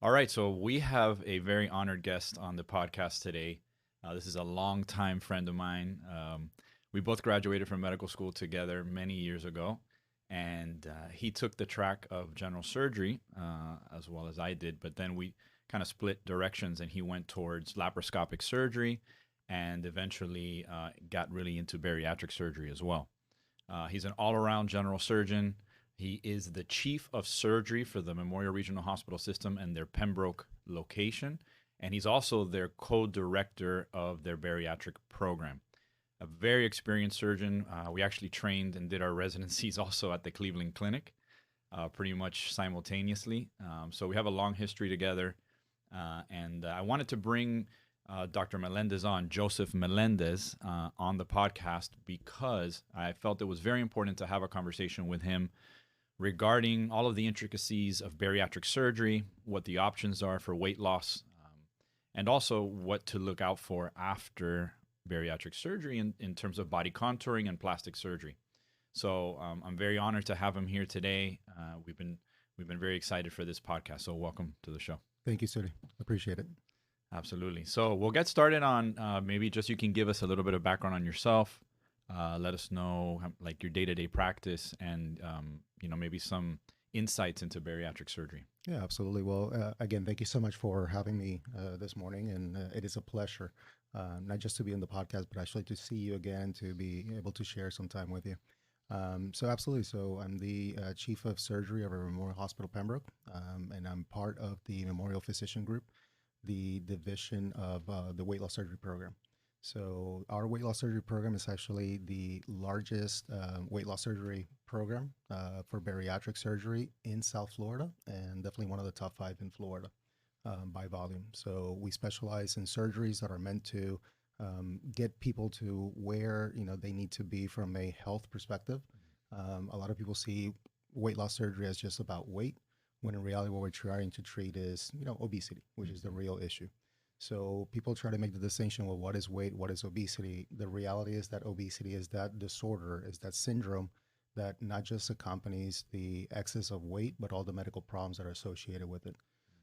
All right, so we have a very honored guest on the podcast today. This is a longtime friend of mine. We both graduated from medical school together many years ago, and he took the track of general surgery as well as I did. But then we kind of split directions, and he went towards laparoscopic surgery, and eventually got really into bariatric surgery as well. He's an all-around general surgeon. He is the chief of surgery for the Memorial Regional Hospital System and their Pembroke location. And he's also their co-director of their bariatric program. A very experienced surgeon. We actually trained and did our residencies also at the Cleveland Clinic, pretty much simultaneously. So we have a long history together. And I wanted to bring Dr. Melendez on, Joseph Melendez, on the podcast because I felt it was very important to have a conversation with him regarding all of the intricacies of bariatric surgery, what the options are for weight loss, and also what to look out for after bariatric surgery in terms of body contouring and plastic surgery. So I'm very honored to have him here today. We've been very excited for this podcast. So welcome to the show. Thank you, Zuri. Appreciate it. Absolutely. So we'll get started on maybe just you can give us a little bit of background on yourself. Let us know like your day-to-day practice and maybe some insights into bariatric surgery. Yeah, absolutely. Well, again, thank you so much for having me this morning, and it is a pleasure, not just to be on the podcast, but actually to see you again, to be able to share some time with you. So absolutely. So I'm the chief of surgery of our Memorial Hospital Pembroke, and I'm part of the Memorial Physician Group, the division of the weight loss surgery program. So our weight loss surgery program is actually the largest weight loss surgery program for bariatric surgery in South Florida, and definitely one of the top 5 in Florida by volume. So we specialize in surgeries that are meant to get people to where they need to be from a health perspective. A lot of people see weight loss surgery as just about weight, when in reality what we're trying to treat is obesity, which is the real issue. So people try to make the distinction, well, what is weight? What is obesity? The reality is that obesity is that disorder, is that syndrome that not just accompanies the excess of weight, but all the medical problems that are associated with it.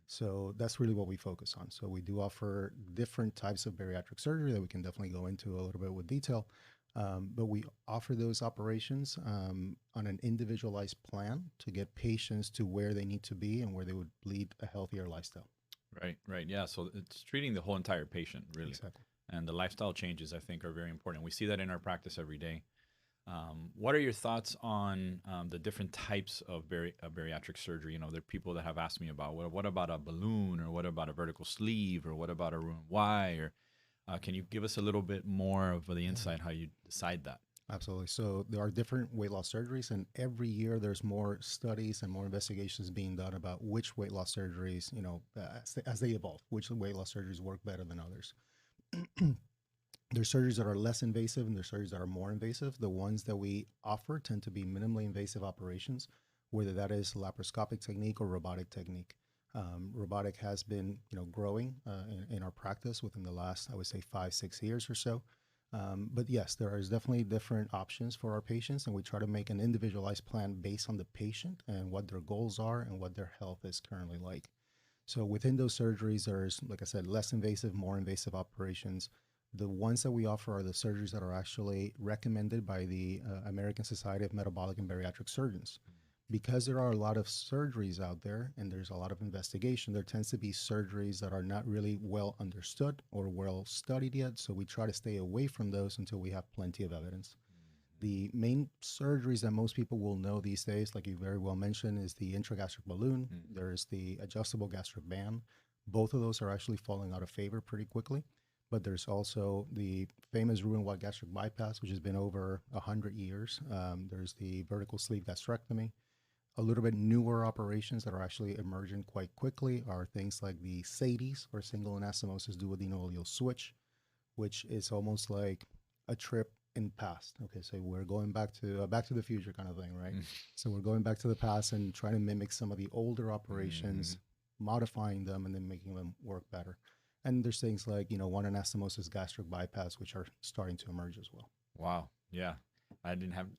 So that's really what we focus on. So we do offer different types of bariatric surgery that we can definitely go into a little bit with detail. But we offer those operations on an individualized plan to get patients to where they need to be and where they would lead a healthier lifestyle. Right. Yeah. So it's treating the whole entire patient, really. Exactly. And the lifestyle changes, I think, are very important. We see that in our practice every day. What are your thoughts on the different types of bariatric surgery? There are people that have asked me about, what about a balloon, or what about a vertical sleeve, or what about a Roux-en-Y? Or can you give us a little bit more of the insight how you decide that? Absolutely. So there are different weight loss surgeries, and every year there's more studies and more investigations being done about which weight loss surgeries, as they evolve, which weight loss surgeries work better than others. There's surgeries that are less invasive and there's surgeries that are more invasive. The ones that we offer tend to be minimally invasive operations, whether that is laparoscopic technique or robotic technique. Robotic has been, growing in our practice within the last, I would say, 5-6 years or so. But yes, there is definitely different options for our patients, and we try to make an individualized plan based on the patient and what their goals are and what their health is currently like. So within those surgeries, there's, like I said, less invasive, more invasive operations. The ones that we offer are the surgeries that are actually recommended by the American Society of Metabolic and Bariatric Surgeons. Because there are a lot of surgeries out there and there's a lot of investigation, there tends to be surgeries that are not really well understood or well studied yet. So we try to stay away from those until we have plenty of evidence. The main surgeries that most people will know these days, like you very well mentioned, is the intragastric balloon. There's the adjustable gastric band. Both of those are actually falling out of favor pretty quickly. But there's also the famous Roux-en-Y gastric bypass, which has been over 100 years. There's the vertical sleeve gastrectomy. A little bit newer operations that are actually emerging quite quickly are things like the SADIES, or single anastomosis duodenal switch, which is almost like a trip in past. Okay, so we're going back to the future kind of thing, right? So we're going back to the past and trying to mimic some of the older operations, modifying them and then making them work better. And there's things like, one anastomosis gastric bypass, which are starting to emerge as well. Wow. Yeah. I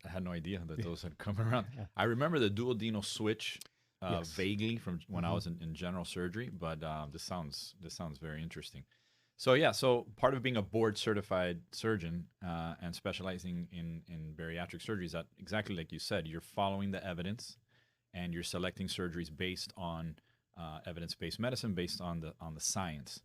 had no idea that those had come around. I remember the duodenal switch. Yes. vaguely from when I Hmm. was in general surgery, but this sounds very interesting. So yeah, so part of being a board certified surgeon and specializing in bariatric surgery is that exactly like you said, you're following the evidence and you're selecting surgeries based on evidence based medicine, based on the science.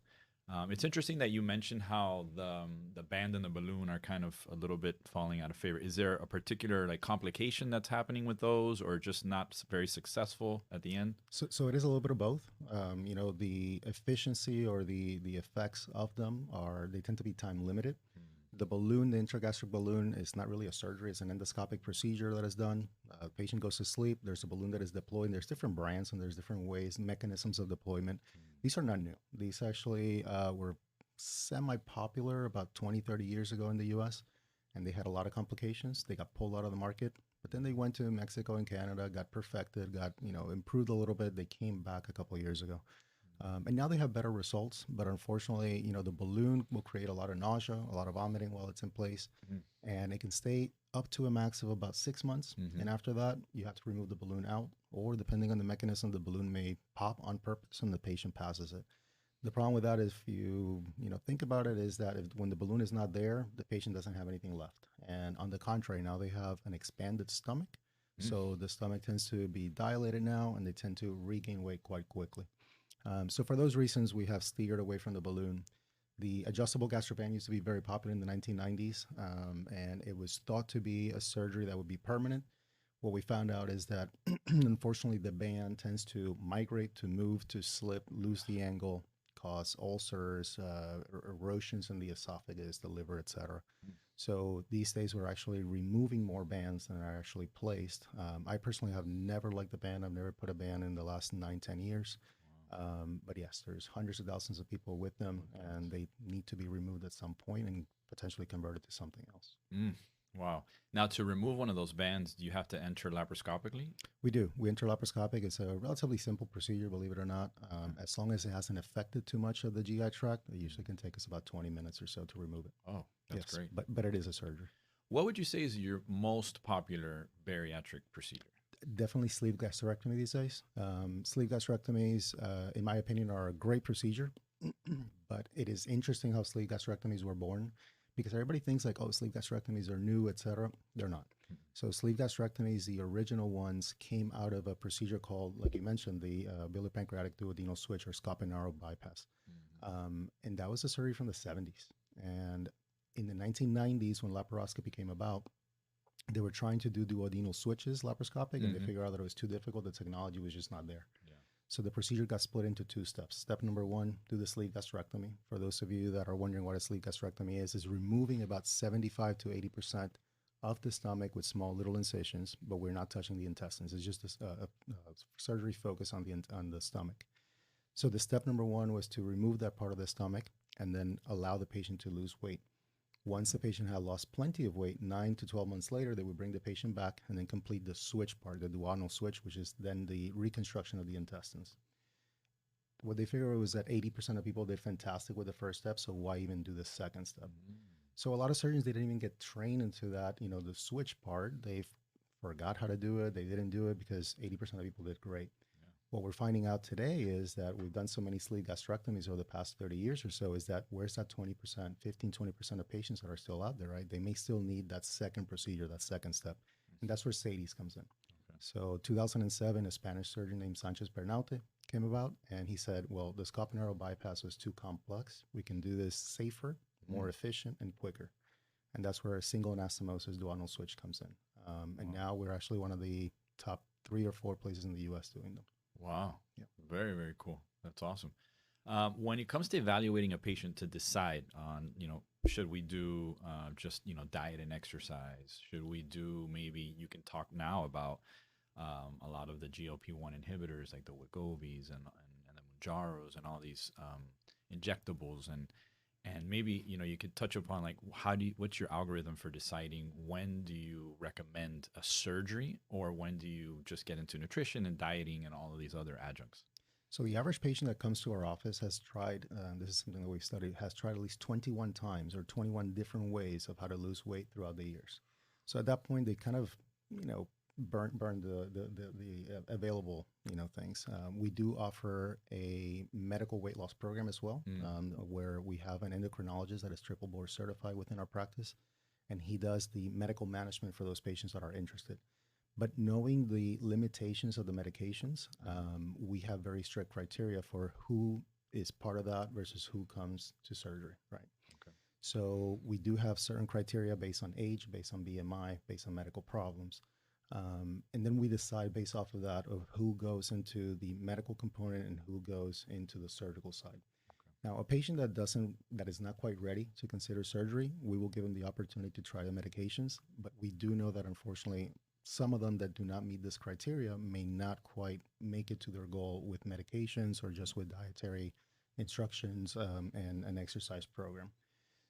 It's interesting that you mentioned how the band and the balloon are kind of a little bit falling out of favor. Is there a particular like complication that's happening with those, or just not very successful at the end? So it is a little bit of both. You know, the efficiency or the effects of them are, they tend to be time limited. The balloon, the intragastric balloon, is not really a surgery. It's an endoscopic procedure that is done. Patient goes to sleep. There's a balloon that is deployed. And there's different brands and there's different ways, mechanisms of deployment. These are not new. These actually were semi-popular about 20, 30 years ago in the U.S. And they had a lot of complications. They got pulled out of the market. But then they went to Mexico and Canada, got perfected, got, you know, improved a little bit. They came back a couple of years ago. And now they have better results, but unfortunately, you know, the balloon will create a lot of nausea, a lot of vomiting while it's in place, Mhm. and it can stay up to a max of about 6 months. Mhm. And after that, you have to remove the balloon out, or depending on the mechanism, the balloon may pop on purpose and the patient passes it. The problem with that, if you know, think about it, is that if when the balloon is not there, the patient doesn't have anything left. And on the contrary, now they have an expanded stomach. Mm. So the stomach tends to be dilated now, and they tend to regain weight quite quickly. So for those reasons, we have steered away from the balloon. The adjustable gastric band used to be very popular in the 1990s, and it was thought to be a surgery that would be permanent. What we found out is that, unfortunately, the band tends to migrate, to move, to slip, lose the angle, cause ulcers, erosions in the esophagus, the liver, etc. So these days, we're actually removing more bands than are actually placed. I personally have never liked the band. I've never put a band in the last 9, 10 years. But yes, there's hundreds of thousands of people with them, and they need to be removed at some point and potentially converted to something else. Mm. Wow. Now, to remove one of those bands, do you have to enter laparoscopically? We do. We enter laparoscopic. It's a relatively simple procedure, believe it or not. As long as it hasn't affected too much of the GI tract, it usually can take us about 20 minutes or so to remove it. Oh, that's Yes, great. but it is a surgery. What would you say is your most popular bariatric procedure? Definitely sleeve gastrectomy these days. Sleeve gastrectomies, in my opinion, are a great procedure, but it is interesting how sleeve gastrectomies were born, because everybody thinks like, oh, sleeve gastrectomies are new, etc. They're not. So sleeve gastrectomies, the original ones, came out of a procedure called, like you mentioned, the bilipancreatic duodenal switch or scoponaro bypass. And that was a surgery from the 70s. And in the 1990s, when laparoscopy came about, they were trying to do duodenal switches laparoscopic, and they Mhm. figured out that it was too difficult. The technology was just not there. Yeah. So the procedure got split into two steps. Step number one, do the sleeve gastrectomy. For those of you that are wondering what a sleeve gastrectomy is removing about 75 to 80% of the stomach with small little incisions, but we're not touching the intestines. It's just a surgery focus on the stomach. So the step number one was to remove that part of the stomach and then allow the patient to lose weight. Once the patient had lost plenty of weight, 9 to 12 months later, they would bring the patient back and then complete the switch part, the duodenal switch, which is then the reconstruction of the intestines. What they figured was that 80% of people did fantastic with the first step, so why even do the second step? So a lot of surgeons, they didn't even get trained into that, you know, the switch part. They forgot how to do it. They didn't do it because 80% of people did great. What we're finding out today is that we've done so many sleeve gastrectomies over the past 30 years or so, is that where's that 20%, 15, 20% of patients that are still out there, right? They may still need that second procedure, that second step. And that's where SADIES comes in. Okay. So 2007, a Spanish surgeon named Sanchez Bernaute came about, and he said, well, the scoponaro bypass was too complex. We can do this safer, more efficient, and quicker. And that's where a single anastomosis duodenal switch comes in. And now we're actually one of the top 3 or 4 places in the U.S. doing them. Wow. Yeah. Very, very cool. That's awesome. When it comes to evaluating a patient to decide on, should we do just, diet and exercise? Should we do, maybe you can talk now about a lot of the GLP-1 inhibitors like the Wegovy's and the Mounjaros and all these injectables, and maybe, you could touch upon like what's your algorithm for deciding when do you recommend a surgery or when do you just get into nutrition and dieting and all of these other adjuncts? So the average patient that comes to our office has tried, this is something that we've studied, has tried at least 21 times or 21 different ways of how to lose weight throughout the years. So at that point, they kind of, burn the available things. We do offer a medical weight loss program as well, Mm. where we have an endocrinologist that is triple board certified within our practice, and he does the medical management for those patients that are interested. But knowing the limitations of the medications, we have very strict criteria for who is part of that versus who comes to surgery, right? Okay. So we do have certain criteria based on age, based on BMI, based on medical problems. And then we decide based off of that of who goes into the medical component and who goes into the surgical side. Now, a patient that is not quite ready to consider surgery, we will give them the opportunity to try the medications. But we do know that unfortunately, some of them that do not meet this criteria may not quite make it to their goal with medications or just with dietary instructions and an exercise program.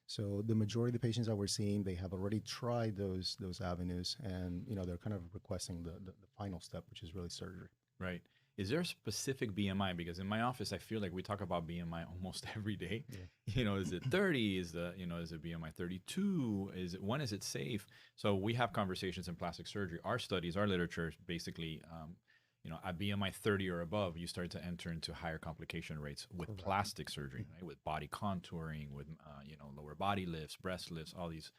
So the majority of the patients that we're seeing, they have already tried those avenues, and they're kind of requesting the final step, which is really surgery. Right. Is there a specific BMI? Because in my office, I feel like we talk about BMI almost every day. Yeah. Is it 30? Is it BMI 32? When is it safe? So we have conversations in plastic surgery. Our studies, our literature is basically, at BMI 30 or above, you start to enter into higher complication rates with Correct. plastic surgery, right? With body contouring, with, lower body lifts, breast lifts, all these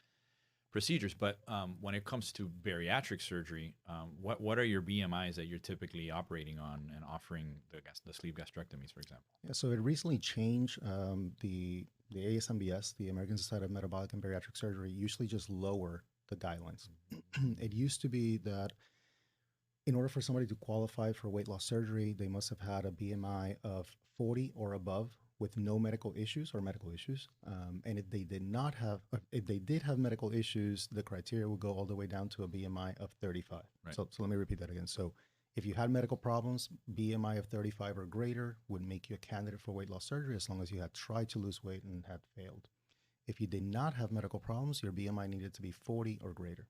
procedures. But when it comes to bariatric surgery, what are your BMIs that you're typically operating on and offering the sleeve gastrectomies, for example? Yeah, so it recently changed. The ASMBS, the American Society of Metabolic and Bariatric Surgery, usually just lower the guidelines. It used to be that in order for somebody to qualify for weight loss surgery, they must have had a BMI of 40 or above with no medical issues or medical issues. And if they did have medical issues, the criteria would go all the way down to a BMI of 35. Right. So let me repeat that again. So if you had medical problems, BMI of 35 or greater would make you a candidate for weight loss surgery as long as you had tried to lose weight and had failed. If you did not have medical problems, your BMI needed to be 40 or greater.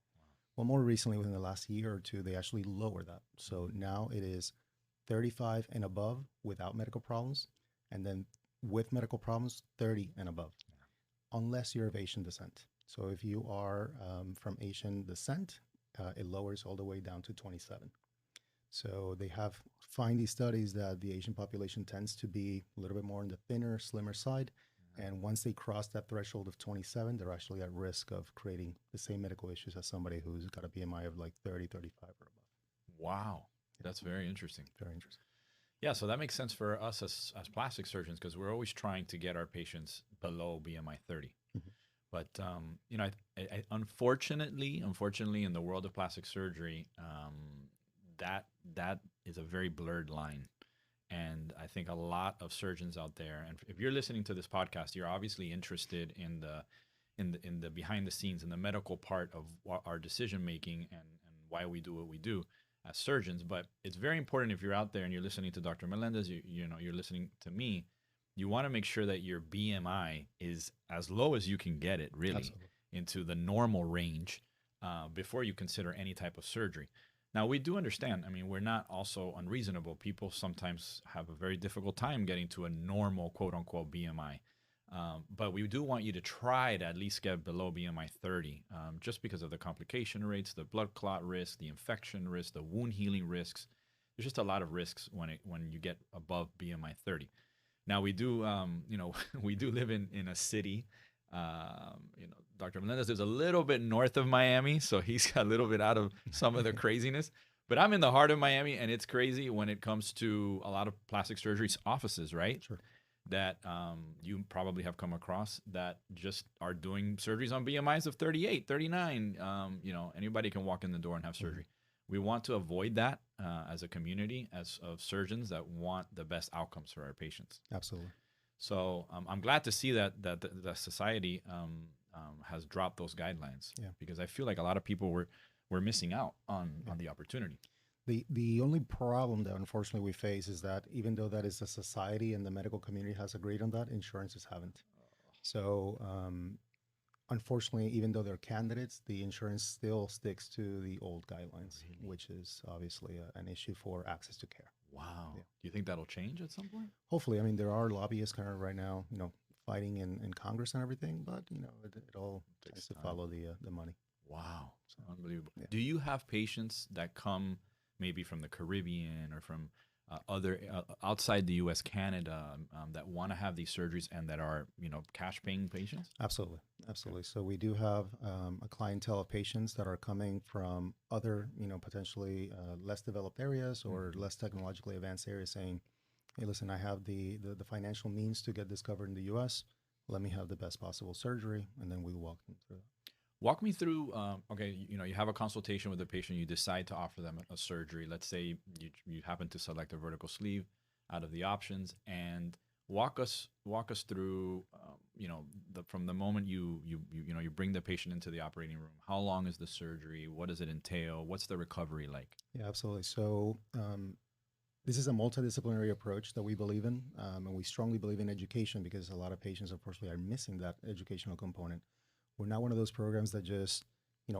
Well, more recently, within the last year or two, they actually lowered that. So now it is 35 and above without medical problems, and then with medical problems, 30 and above, unless you're of Asian descent. So if you are from Asian descent, it lowers all the way down to 27. So they have find these studies that the Asian population tends to be a little bit more on the thinner, slimmer side. And once they cross that threshold of 27, they're actually at risk of creating the same medical issues as somebody who's got a BMI of like 30, 35 or above. Wow. That's very interesting. Very interesting. Yeah, so that makes sense for us as plastic surgeons because we're always trying to get our patients below BMI 30. Mhm. But I unfortunately, in the world of plastic surgery, that is a very blurred line. And I think a lot of surgeons out there, and if you're listening to this podcast, you're obviously interested in the behind the scenes, in the medical part of our decision making and why we do what we do as surgeons. But it's very important if you're out there and you're listening to Dr. Melendez, you're listening to me, you want to make sure that your BMI is as low as you can get it, really, Absolutely. into the normal range before you consider any type of surgery. Now, we do understand. I mean, we're not also unreasonable. People sometimes have a very difficult time getting to a normal, quote unquote, BMI. But we do want you to try to at least get below BMI 30, just because of the complication rates, the blood clot risk, the infection risk, the wound healing risks. There's just a lot of risks when you get above BMI 30. Now, we do, we do live in a city. Dr. Melendez is a little bit north of Miami, so he's a little bit out of some of the craziness. But I'm in the heart of Miami, and it's crazy when it comes to a lot of plastic surgery offices, right? Sure. That you probably have come across that just are doing surgeries on BMIs of 38, 39. Anybody can walk in the door and have surgery. Mm-hmm. We want to avoid that as a community, of surgeons that want the best outcomes for our patients. Absolutely. So I'm glad to see that the society has dropped those guidelines. Yeah. Because I feel like a lot of people were missing out on the opportunity. The only problem that unfortunately we face is that even though that is a society and the medical community has agreed on that, insurances haven't. So unfortunately, even though they're candidates, the insurance still sticks to the old guidelines, which is obviously an issue for access to care. Wow. Yeah. Do you think that'll change at some point? Hopefully. I mean, there are lobbyists kind of right now, fighting in Congress and everything, but, it all tends to follow the money. Wow. Unbelievable. Yeah. Do you have patients that come maybe from the Caribbean or from other outside the U.S., Canada, that want to have these surgeries and that are, cash paying patients? Absolutely, Okay. absolutely. So we do have a clientele of patients that are coming from other, potentially less developed areas or Mhm. less technologically advanced areas, saying, "Hey, listen, I have the financial means to get this covered in the U.S. Let me have the best possible surgery," and then we walk them through. Walk me through. Okay, you have a consultation with the patient. You decide to offer them a surgery. Let's say you happen to select a vertical sleeve out of the options, and walk us through. From the moment you bring the patient into the operating room. How long is the surgery? What does it entail? What's the recovery like? Yeah, absolutely. So this is a multidisciplinary approach that we believe in, and we strongly believe in education because a lot of patients, unfortunately, are missing that educational component. We're not one of those programs that just,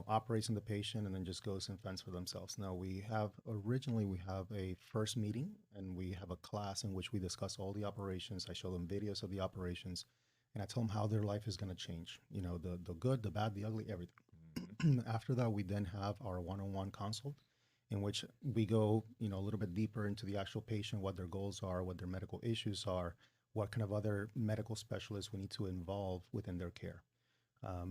operates on the patient and then just goes and fends for themselves. No, we have a first meeting and we have a class in which we discuss all the operations. I show them videos of the operations and I tell them how their life is going to change, the good, the bad, the ugly, Mhm. everything. After that, we then have our one-on-one consult in which we go, a little bit deeper into the actual patient, what their goals are, what their medical issues are, what kind of other medical specialists we need to involve within their care.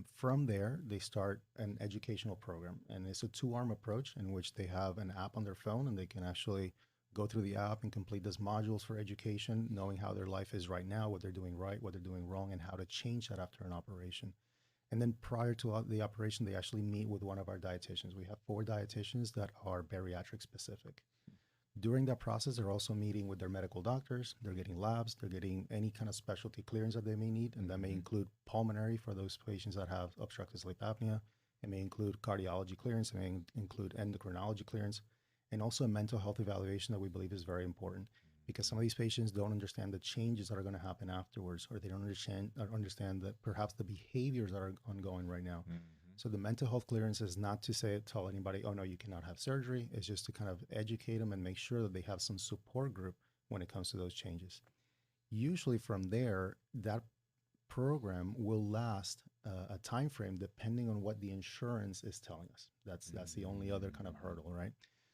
From there, they start an educational program, and it's a two-arm approach in which they have an app on their phone and they can actually go through the app and complete those modules for education, knowing how their life is right now, what they're doing right, what they're doing wrong, and how to change that after an operation. And then prior to the operation, they actually meet with one of our dietitians. We have 4 dietitians that are bariatric specific. During that process, they're also meeting with their medical doctors. They're getting labs. They're getting any kind of specialty clearance that they may need. And that may Mhm. include pulmonary for those patients that have obstructive sleep apnea. It may include cardiology clearance. It may include endocrinology clearance. And also a mental health evaluation that we believe is very important because some of these patients don't understand the changes that are going to happen afterwards, or they don't understand that perhaps the behaviors that are ongoing right now. Mhm. So the mental health clearance is not to tell anybody, oh no, you cannot have surgery. It's just to kind of educate them and make sure that they have some support group when it comes to those changes. Usually from there, that program will last a time frame depending on what the insurance is telling us. That's the only other kind of hurdle, right?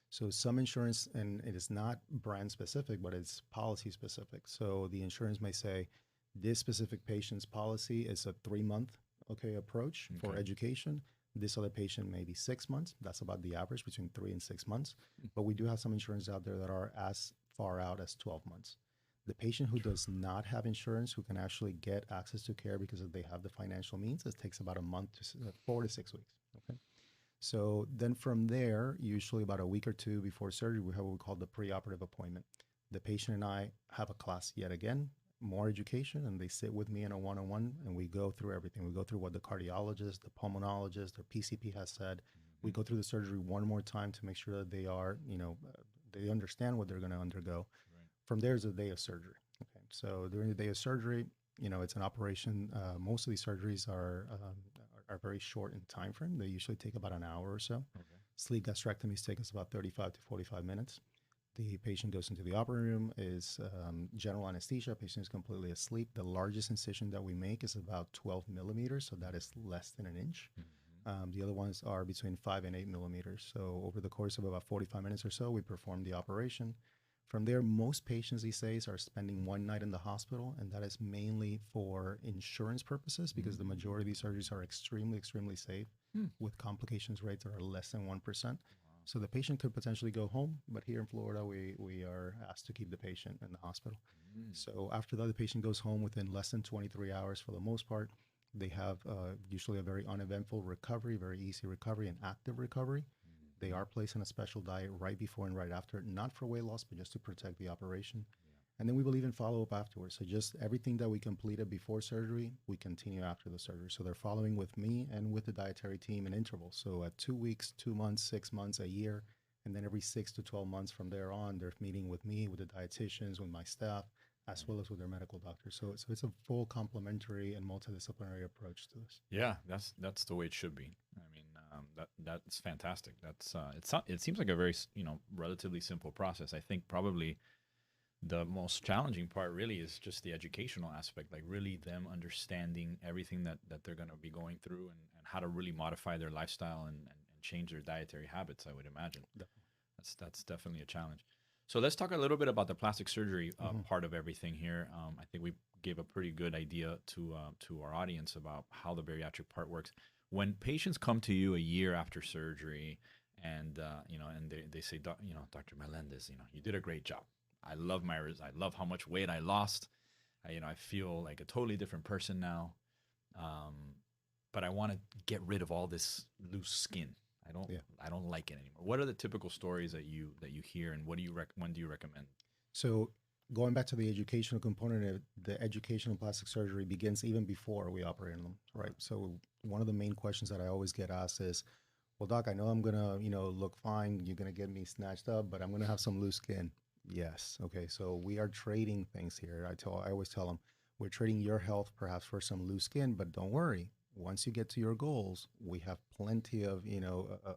So some insurance, and it is not brand specific, but it's policy specific. So the insurance may say this specific patient's policy is a 3 month approach for Okay. education. This other patient maybe 6 months. That's about the average between 3 and 6 months. But we do have some insurance out there that are as far out as 12 months. The patient who does not have insurance, who can actually get access to care because they have the financial means, it takes about a month to 4 to 6 weeks. Okay. So then from there, usually about a week or two before surgery, we have what we call the preoperative appointment. The patient and I have a class yet again, more education, and they sit with me in a one-on-one and we go through everything. We go through what the cardiologist, the pulmonologist, their PCP has said. We Mhm. go through the surgery one more time to make sure that they are, they understand what they're going to undergo. Right. From there is a day of surgery. Okay, so during the day of surgery, it's an operation. Most of these surgeries are very short in time frame. They usually take about an hour or so. Okay. Sleeve gastrectomies take us about 35 to 45 minutes. The patient goes into the operating room, is general anesthesia. Patient is completely asleep. The largest incision that we make is about 12 millimeters, so that is less than an inch. Mhm. The other ones are between 5 and 8 millimeters. So over the course of about 45 minutes or so, we perform the operation. From there, most patients these days are spending one night in the hospital, and that is mainly for insurance purposes because the majority of these surgeries are extremely, extremely safe Mm. with complications rates that are less than 1%. Wow. So the patient could potentially go home, but here in Florida, we are asked to keep the patient in the hospital. Mm. So after that, the patient goes home within less than 23 hours for the most part. They have usually a very uneventful recovery, very easy recovery, and active recovery. They Mhm. are placed on a special diet right before and right after, not for weight loss, but just to protect the operation. Yeah. And then we believe in follow up afterwards. So just everything that we completed before surgery, we continue after the surgery. So they're following with me and with the dietary team in intervals. So at 2 weeks, 2 months, 6 months, a year, and then every 6 to 12 months from there on, they're meeting with me, with the dietitians, with my staff, as Right. well as with their medical doctors. So it's a full complementary and multidisciplinary approach to this. Yeah, that's the way it should be. I mean, that's fantastic. It seems like a very relatively simple process. I think probably The most challenging part really is just the educational aspect, like really them understanding everything that they're going to be going through, and how to really modify their lifestyle, and change their dietary habits, I would imagine. That's definitely a challenge. So let's talk a little bit about the plastic surgery part of everything here. I think we gave a pretty good idea to our audience about how the bariatric part works. When patients come to you a year after surgery, and and they say, Dr. Melendez, you did a great job. I love how much weight I lost. I feel like a totally different person now. Um, but I want to get rid of all this loose skin. I don't Yeah. I don't like it anymore. What are the typical stories that you hear, and when do you recommend? So going back to the educational component, the educational plastic surgery begins even before we operate on them, right? So one of the main questions that I always get asked is, well, doc, I know I'm gonna, look fine. You're gonna get me snatched up, but I'm gonna have some loose skin. Yes. Okay. So we are trading things here. I always tell them, we're trading your health perhaps for some loose skin, but don't worry. Once you get to your goals, we have plenty of,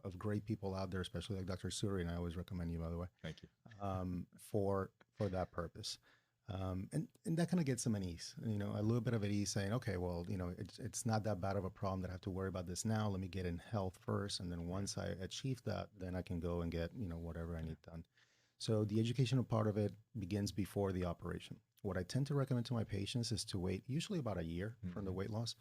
of great people out there, especially like Dr. Zuri, and I always recommend you, by the way, Thank you. for that purpose. And that kind of gets them at ease, a little bit of at ease, saying, okay, well, it's not that bad of a problem that I have to worry about this now. Let me get in health first, and then once I achieve that, then I can go and get whatever I need done. So the educational part of it begins before the operation. What I tend to recommend to my patients is to wait usually about a year from the weight loss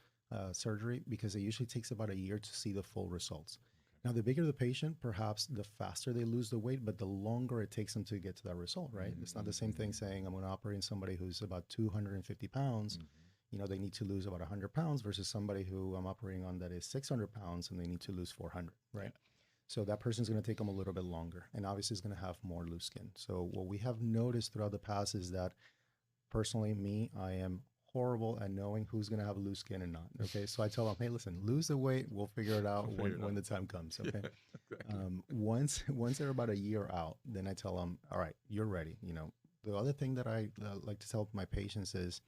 surgery, because it usually takes about a year to see the full results. Now, the bigger the patient, perhaps the faster they lose the weight, but the longer it takes them to get to that result, right? It's not the same thing saying I'm going to operate on somebody who's about 250 pounds. They need to lose about 100 pounds versus somebody who I'm operating on that is 600 pounds and they need to lose 400, right? So that person's going to take them a little bit longer, and obviously is going to have more loose skin. So what we have noticed throughout the past is that, personally, I am horrible at knowing who's going to have loose skin and not. Okay, so I tell them, hey, listen, lose the weight. We'll figure it out when the time comes. Okay. Yeah, exactly. Once they're about a year out, then I tell them, all right, you're ready. The other thing that I like to tell my patients is,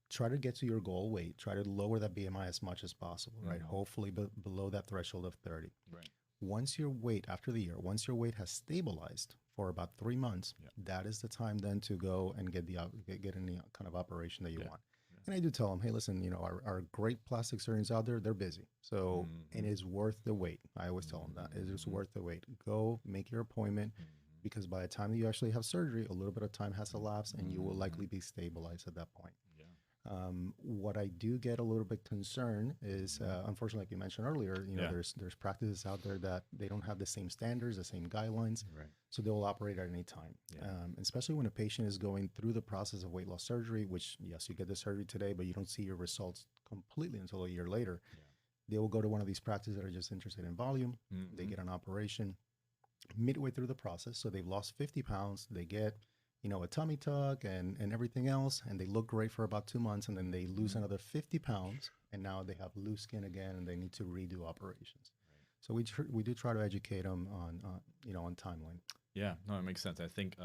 try to get to your goal weight. Try to lower that BMI as much as possible. Right. Hopefully below that threshold of 30. Right. Once your weight, after the year, once your weight has stabilized for about 3 months, that is the time then to go and get any kind of operation that you want. And I do tell them, hey, listen, our great plastic surgeons out there, they're busy. So it is worth the wait. I always tell them that it is worth the wait. Go make your appointment, because by the time you actually have surgery, a little bit of time has elapsed and you will likely be stabilized at that point. What I do get a little bit concerned is, unfortunately, like you mentioned earlier, there's practices out there that they don't have the same standards, the same guidelines, so they will operate at any time. Especially when a patient is going through the process of weight loss surgery, which, yes, you get the surgery today, but you don't see your results completely until a year later. They will go to one of these practices that are just interested in volume. They get an operation midway through the process, so they've lost 50 pounds. They get a tummy tuck and everything else, and they look great for about 2 months, and then they lose another 50 pounds, and now they have loose skin again, and they need to redo operations. So we do try to educate them on timeline. Yeah, no, it makes sense. I think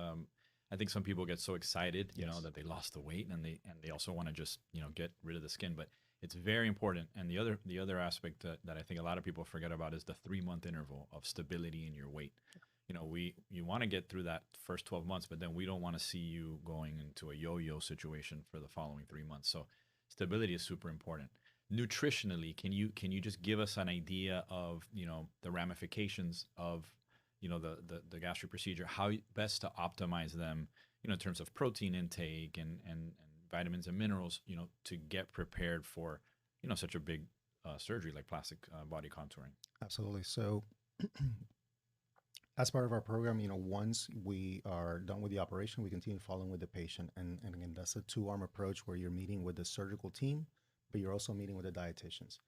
some people get so excited, that they lost the weight, and they also want to just get rid of the skin, but it's very important. And the other aspect that I think a lot of people forget about is the 3-month interval of stability in your weight. You want to get through that first 12 months, but then we don't want to see you going into a yo-yo situation for the following 3 months. So stability is super important. Nutritionally, can you just give us an idea of, the ramifications of, the gastric procedure, how best to optimize them, in terms of protein intake and vitamins and minerals, to get prepared for, such a big surgery like plastic body contouring? Absolutely. So as part of our program, once we are done with the operation, we continue following with the patient. And again, that's a two-arm approach where you're meeting with the surgical team, but you're also meeting with the dietitians.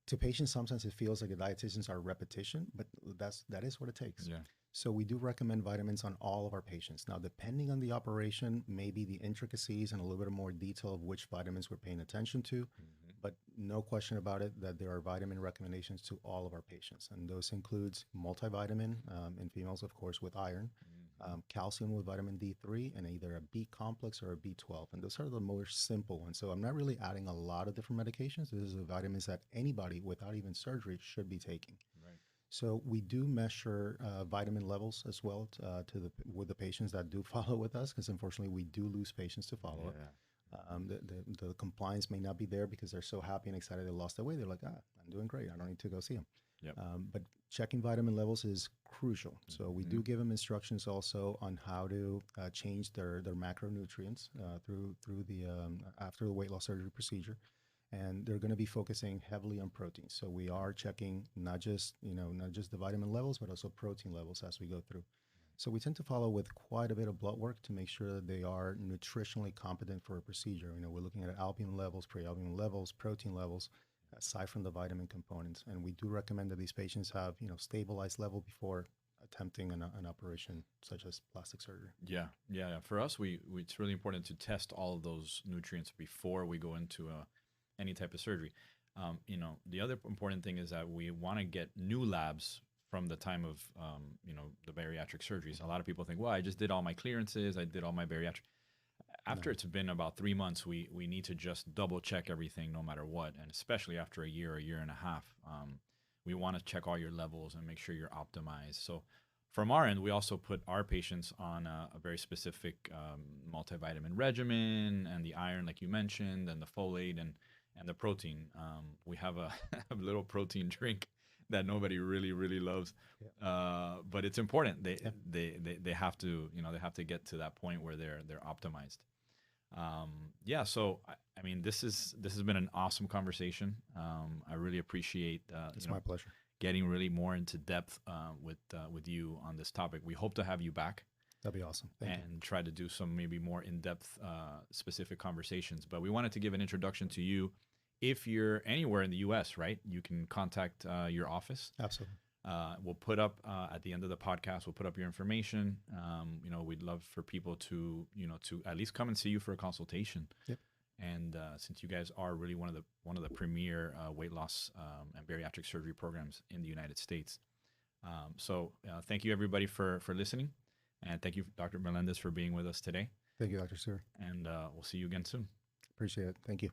To patients, sometimes it feels like the dietitians are repetition, but that is what it takes. Yeah. So we do recommend vitamins on all of our patients. Now, depending on the operation, maybe the intricacies and a little bit more detail of which vitamins we're paying attention to, but no question about it that there are vitamin recommendations to all of our patients. And those includes multivitamin in females, of course, with iron, calcium with vitamin D3, and either a B complex or a B12. And those are the more simple ones. So I'm not really adding a lot of different medications. This is the vitamins that anybody without even surgery should be taking. Right. So we do measure vitamin levels as well with the patients that do follow with us, because unfortunately we do lose patients to follow up. The compliance may not be there because they're so happy and excited they lost their weight. They're like, I'm doing great. I don't need to go see them. Yep. But checking vitamin levels is crucial. So we do give them instructions also on how to change their macronutrients through the after the weight loss surgery procedure, and they're going to be focusing heavily on protein. So we are checking not just the vitamin levels, but also protein levels as we go through. So we tend to follow with quite a bit of blood work to make sure that they are nutritionally competent for a procedure. We're looking at albumin levels, pre-albumin levels, protein levels, aside from the vitamin components. And we do recommend that these patients have, stabilized level before attempting an operation such as plastic surgery. Yeah. For us, it's really important to test all of those nutrients before we go into any type of surgery. The other important thing is that we want to get new labs from the time of, the bariatric surgeries. A lot of people think, well, I just did all my clearances, I did all my bariatric. After it's been about 3 months, we need to just double check everything no matter what. And especially after a year and a half, we want to check all your levels and make sure you're optimized. So from our end, we also put our patients on a very specific multivitamin regimen, and the iron, like you mentioned, and the folate and the protein. We have a little protein drink that nobody really loves, but it's important. They have to they have to get to that point where they're optimized. So I mean, this has been an awesome conversation. I really appreciate It's my pleasure. Getting really more into depth with you on this topic. We hope to have you back. That'd be awesome. Thank you. And try to do some maybe more in-depth specific conversations. But we wanted to give an introduction to you. If you're anywhere in the U.S., right, you can contact your office. Absolutely. We'll put up at the end of the podcast, we'll put up your information. We'd love for people to at least come and see you for a consultation. Yep. And since you guys are really one of the premier weight loss and bariatric surgery programs in the United States. So thank you everybody for listening, and thank you, Dr. Melendez, for being with us today. Thank you, Dr. Zuri. And we'll see you again soon. Appreciate it. Thank you.